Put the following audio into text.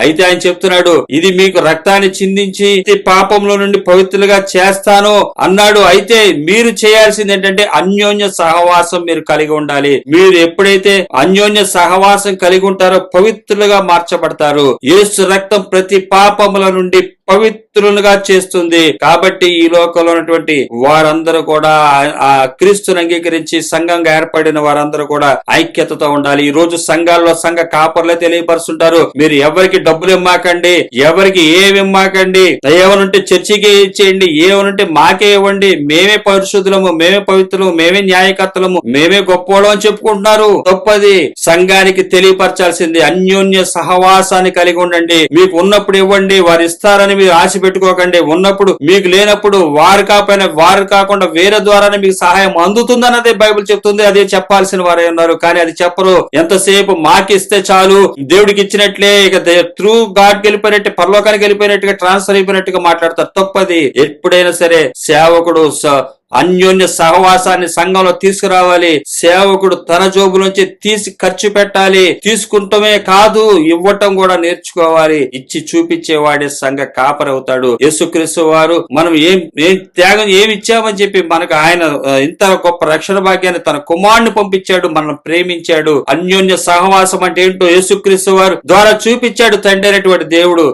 అయితే ఆయన చెప్తున్నాడు, ఇది మీకు రక్తాన్ని చిందించి పాపంలో నుండి పవిత్రులుగా చేస్తాను అన్నాడు. అయితే మీరు చేయాల్సింది ఏంటంటే అన్యోన్య సహవాసం మీరు కలిగి ఉండాలి. మీరు ఎప్పుడైతే అన్యోన్య సహవాసం కలిగి ఉంటారో పవిత్రులుగా మార్చబడతారు. యేసు రక్తం ప్రతి పాపముల నుండి పవిత్రులుగా చేస్తుంది. కాబట్టి ఈ లోకంలో ఉన్నటువంటి వారందరూ కూడా ఆ క్రీస్తుని అంగీకరించి సంఘంగా ఏర్పడిన వారందరూ కూడా ఐక్యతతో ఉండాలి. ఈ రోజు సంఘాల్లో సంఘ కాపర్లే తెలియపరుస్తుంటారు, మీరు ఎవరికి డబ్బులు ఇమ్మాకండి, ఎవరికి ఏమి ఇమ్మాకండి, ఏమనుంటే చర్చికి ఇచ్చేయండి, ఏమనుంటే మాకే ఇవ్వండి, మేమే పరిశుద్ధులము, మేమే పవిత్రులము, మేమే న్యాయకర్తలము, మేమే గొప్పవాళ్ళం అని చెప్పుకుంటున్నారు. తప్పది. సంఘానికి తెలియపరచాల్సింది అన్యోన్య సహవాసాన్ని కలిగి ఉండండి. మీకు ఉన్నప్పుడు ఇవ్వండి, వారు ఇస్తారని మీరు ఆశ పెట్టుకోకండి. ఉన్నప్పుడు మీకు లేనప్పుడు వారు కాకుండా వేరే ద్వారానే మీకు సహాయం అందుతుందన్నదే బైబిల్ చెప్తుంది. అదే చెప్పాల్సిన వారే ఉన్నారు, కానీ అది చెప్పరు. ఎంతసేపు మాకిస్తే చాలు, దేవుడికి ఇచ్చినట్లే, ఇక త్రూ గాడ్కి వెళ్ళిపోయినట్టు, పరలోకానికి వెళ్ళిపోయినట్టుగా, ట్రాన్స్ఫర్ అయిపోయినట్టుగా మాట్లాడతారు. తప్పది. ఎప్పుడైనా సరే సేవకుడు అన్యోన్య సహవాసాన్ని సంఘంలో తీసుకురావాలి. సేవకుడు తన జోబులోంచి తీసి ఖర్చు పెట్టాలి. తీసుకుంటమే కాదు, ఇవ్వటం కూడా నేర్చుకోవాలి. ఇచ్చి చూపించేవాడే సంఘ కాపరవుతాడు. యేసుక్రీస్తు వారు మనం ఏం త్యాగం ఏమి ఇచ్చామని చెప్పి మనకు ఆయన ఇంత గొప్ప రక్షణ భాగ్యాన్ని తన కుమారుని పంపించాడు, మనం ప్రేమించాడు. అన్యోన్య సహవాసం అంటే ఏంటో యేసుక్రీస్తు వారు ద్వారా చూపించాడు తండ్రి అయినటువంటి దేవుడు.